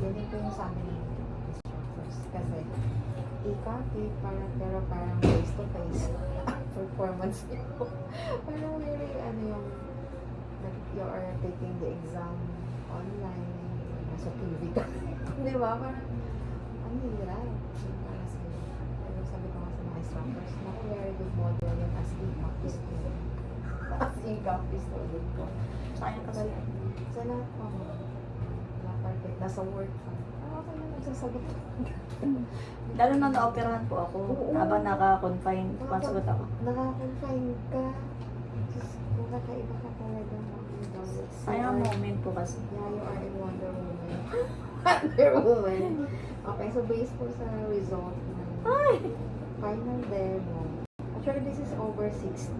Ganito yung sa amin ng instructors. Kasi, i-copy, pero parang face to face performance nyo. Parang very, ano yung, like, you are taking the exam online, nasa TV ka. Di ba? Parang, ang hirap. Para sa'yo. Pero sabi ko nga sa mga instructors, naku, very good model yun as e-copy student. As e-copy student ko. Sayang kasi. Sa lahat po, perfect. Nasa work ka. Okay lang, nagsasagot ka. Lalo na na-operahan po ako. Oo. Habang naka-confine, pansagot ako. Nakakonfine ka. Diyos ko, kakaiba ka talaga. Sayang ang moment po kasi. Yeah, you are in Wonder Woman. Wonder Woman. Okay, so based po sa result ng final demo. Actually, this is over 60.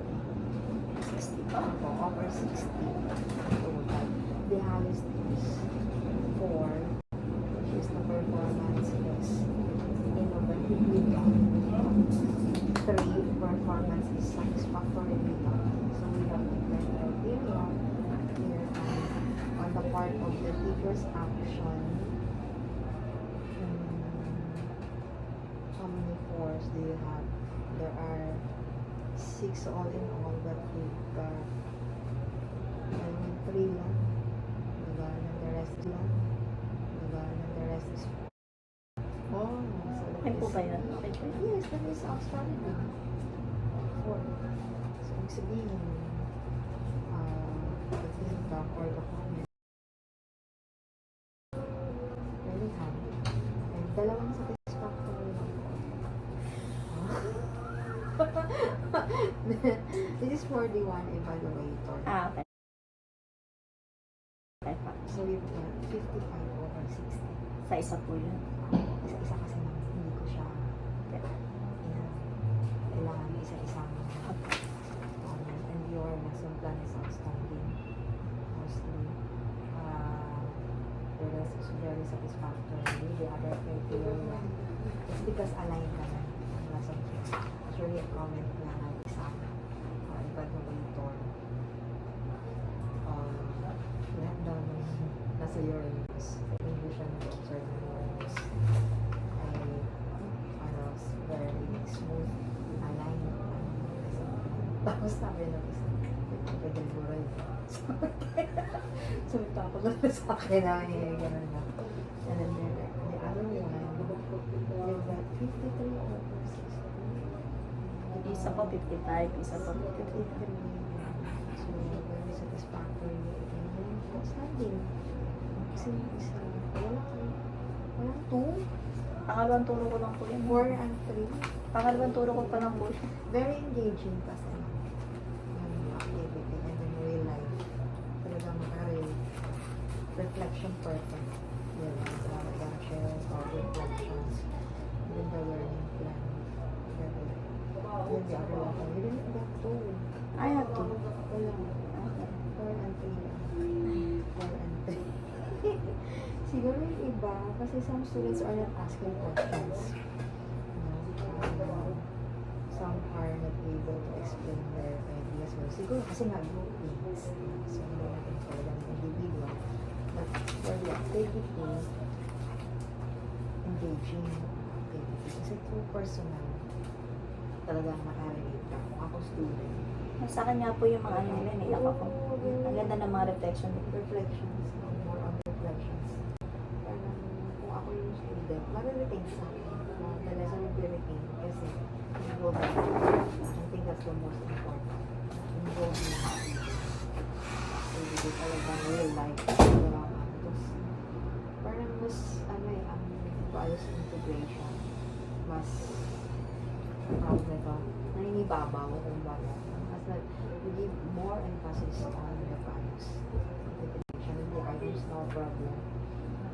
60 pa ako. Over 60. Total. The highest is 4. Which is the performance is innovative. 3. Performance is satisfactory. So we have different criteria here on the part of the teacher's action. How many 4s do you have? There are 6 all in all, but we've got 3 lang. Diba? And the rest lang. Diba? And the rest is oh, so that Okay po is, ba yun? Okay po yun. yes, that is outstanding. 4. So, ibig sabihin, the feedback or the comment really high. And dalawang satisfactory lang po. This is for the one evaluator. Ah, okay. Okay pa. So, we've got 55 over 60. Sa isa po yun. Isa-isa kasi naman, hindi ko siya kailangan isa-isang and your lesson plan is outstanding. Mostly, the rest is very satisfactory. The other criteria, it's because aligned ka na ang lesson plan. Actually, a comment lang ang isang evaluator. Lahat daw nasa your notes. Hindi siya nag-observe ng notes. Very smooth, aligned. Tapos sabi ng isa, pwede buray. So, tapos lang sa akin na gano'n na. And then the other one, they've got 53 over 60. Isa po 55, isa po 53. So, very satisfactory. And outstanding. Kasi isa, walang 2. Pangalawang turo ko lang po yun. 4 and 3. Pangalawang turo ko pa lang po yun. Very engaging kasi yung activity and in real life. Talagang makarelate. Reflection perfect. Diba? Talagang share all reflections. Even the learning plan. Very. Then the other one, you didn't get 2. I have to. Wala. 4 and 3 lang. 4 and 3. Siguro yung iba, kasi some students are not asking questions. Some are not able to explain their ideas. Well, siguro kasi nga groupings. So, hindi natin talagang individual. But for the activity, engaging activity. Kasi through personal, talagang makarelate ka. Ako student. Sa akin nga po yung mga ano nila, naiyak ako. Ang ganda ng mga reflection. Reflections. More on reflections. Parang kung ako yung student, mariretain sa akin. The lesson will be retained kasi involvement. I think that's the most important. Involvement. Hindi talagang real life. Tapos, parang mas, ang values integration. Mas, tawag na ito, naninibabaw kung baga. Mas we give more emphasis on the values. Integration. Hindi, I use no problem.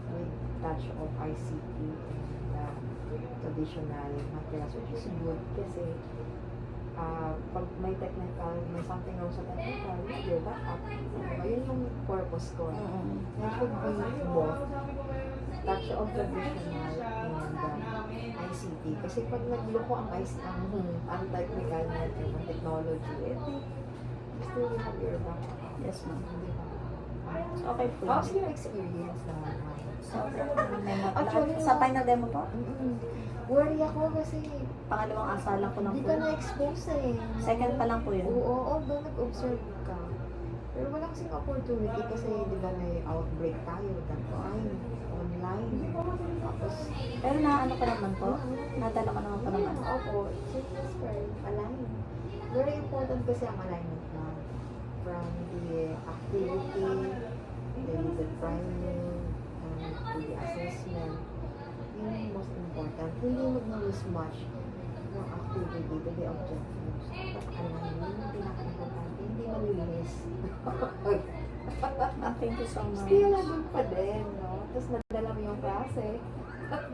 With touch of ICT and traditional materials, which is good kasi pag may technical, may something wrong sa technical, you back up. Yun yung purpose ko. There should be both touch of traditional and ICT. Kasi pag nagloko ang ICT, ang technical natin, ang technology, still you have your back up. Yes, ma'am. Di ba? So, okay po How's yun. your experience naman? So, okay po yung demo. Actually, Sa final demo po, Worry ako kasi pangalawang asalan ko lang hindi po. ka na-expose eh. Second pa lang po yun. Oo, although nag-observe ka. Pero wala kasing opportunity kasi di ba may outbreak tayo. Ganito ay online. Tapos, Pero naano ko naman po. Nadala ko naman po naman. Opo, it's very align. Very important kasi ang alignment na from the activity, the priming, to the assessment. Yun yung most important. Hindi mag-lose much yung activity to the objectives. Dapat align yun yung pinaka-importante. Hindi malilinis. Thank you so much. Still, nandun pa din, no? Tapos nadala mo yung klase.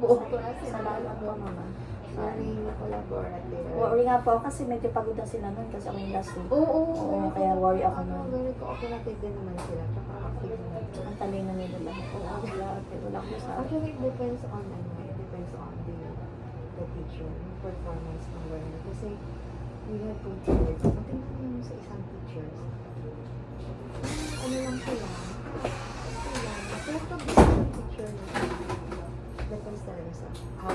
Buong klase. Salamat po naman. Very collaborative. Worry nga po ako kasi medyo pagod na sila nun kasi ako yung last week. Oo, Oo, kaya worry ako nun. Very cooperative din naman sila. Tsaka active naman. Ang talino nila lahat. Oo. Wala ko sa Actually, it depends on it depends on the teacher, yung performance ng learner. Kasi we have to check. Matingnan mo yung sa isang teachers. Ano lang sila. Pero pag isang teacher na depends talaga sa how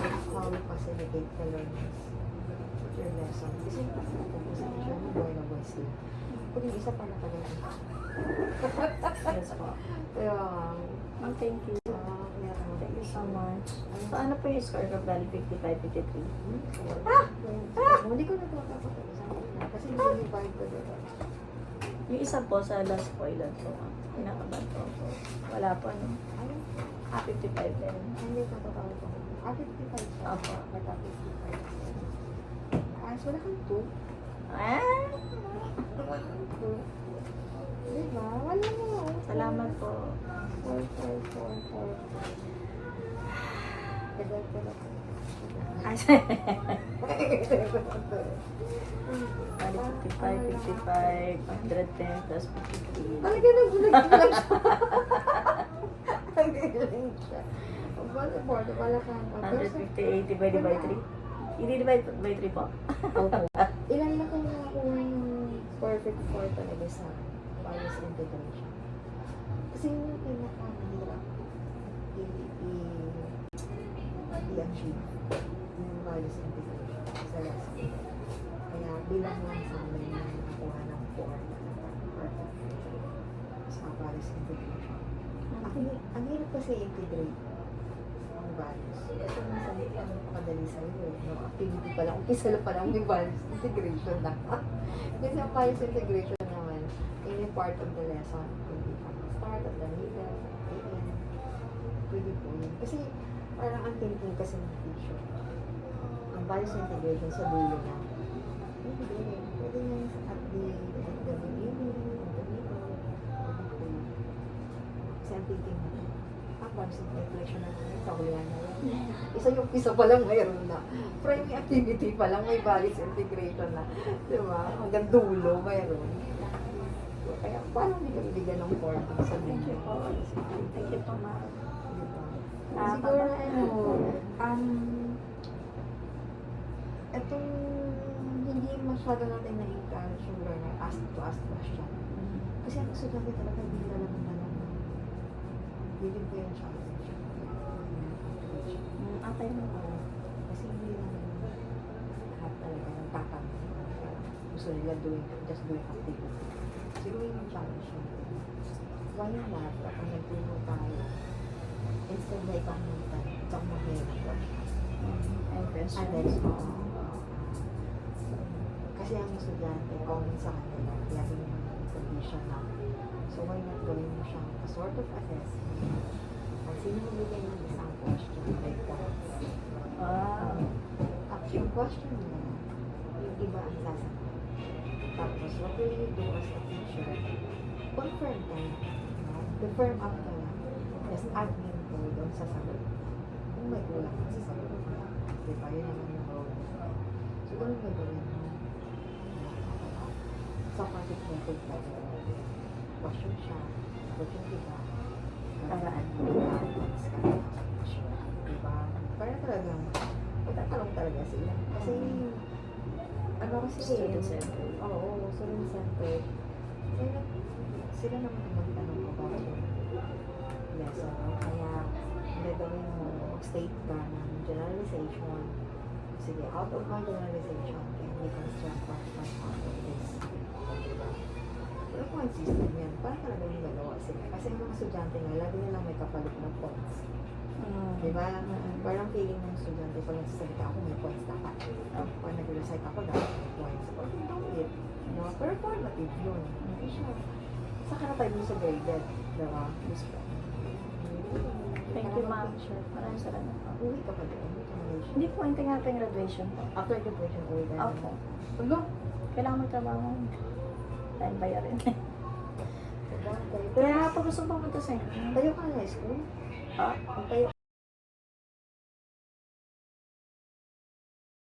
you facilitate the learners your lesson. Kasi pag sa teacher mo, boy na boy sila. Pag yung isa pa na talaga. yes po. Pero, Thank you. meron. Thank you so much. So, ano po yung score of value 55-53? Hindi ko natapos kasi hindi ko yung vibe ko dito. Yung isa po sa last po, ilan po? Pinakaban po po. Wala po, no? Ay, 55 din. hindi ko natapos ko. 55 siya. Opo. Mata 55. Wala kang 2. Ah! Wala kang 2. Diba? Wala mo. Salamat po. 4, 4, 4, 4. Pedal ko na. Ay, 55, 55, 110 plus 53. Talaga nagulat siya. Nag-ilang siya. Wala kang 150, divided by 3. Hindi divide by 3 po. Opo. Ilan na kayo nakakuha ng perfect 4 talaga sa bias integration? Kasi yung pinakamahirap i-achieve yung bias integration sa lesson. Kaya bilang lang sa amin na nakakuha ng 4 talaga perfect sa bias integration. Ang hirap kasi integrate ang values. Ito minsan ang pakadali sa iyo. No? Activity pa lang, umpisa pa lang may values integration na. Kasi ang values integration naman, any part of the lesson, pwede from the start, at the middle, at the end. Pwede po yun. Kasi parang ang thinking kasi ng teacher. Ang values integration sa dulo na. Pwede nga at the beginning, at the middle, pwede po yun. Kasi ang thinking na values integration na sa ulihan na yun. Isa pa lang mayroon na. Primary activity pa lang may values integration na. Diba? Hanggang dulo mayroon. Kaya paano hindi ka bibigyan ng 4 sa Thank you dulo? po. Thank you po, ma'am. Diba? Ah, Siguro papa. etong hindi masyado natin na-encourage yung learner ask question. Kasi ang estudyante talaga hindi na lang bibig ko yung challenge. Okay mo. Kasi hindi naman lahat talaga nagtatanong. Gusto nila just doing activity. Siguro yung challenge natin. Why not, kapag nagturo tayo, instead na ikaw mag-hearing question. And question. And then, kasi ang estudyante, common sa kanila, laging condition na. So, why not gawin mo siyang a sort of assessment? At sino magbigay ng isang question like that? Wow. At yung question mo, yung iba ang sasagot. Tapos, what will you do as a teacher? Confirm ka na. Confirm up ka na. Just admin ko doon sa sagot. Kung may kulang ka sa sagot. Diba? Yun naman yung role. So, ganun gagawin mo. Sa particular question siya. Sagot yung iba. Paraan. Diba? Para talagang magtatalong talaga sila. Kasi ano kasi Student-centered. Oo, student-centered. Kaya sila naman ang magtanong about yung lesson. No? Kaya, hindi gawin mo, state ka ng generalization. Sige, out of my generalization, can we construct what comes out of this? Pero point system yan, parang talaga yung galawa sila. Kasi yung mga estudyante nga, lagi nilang may kapalit na points. Diba? Parang feeling ng estudyante, pag nagsasalita ako, may points dapat. Pag nag-recite ako, dapat may points. Or don't it. Diba? Pero formative yun. Hindi siya. Saka na tayo sa graded. Diba? Thank you, ma'am. Maraming salamat po. Uwi ka pa doon. Hindi po, hindi nga po yung graduation po. After graduation, uwi ka. Opo. Ano? Kailangan magtrabaho. Dahil bayarin. Pero Kaya po gusto pumunta sa inyo. tayo ka na high school? Ha? Tayo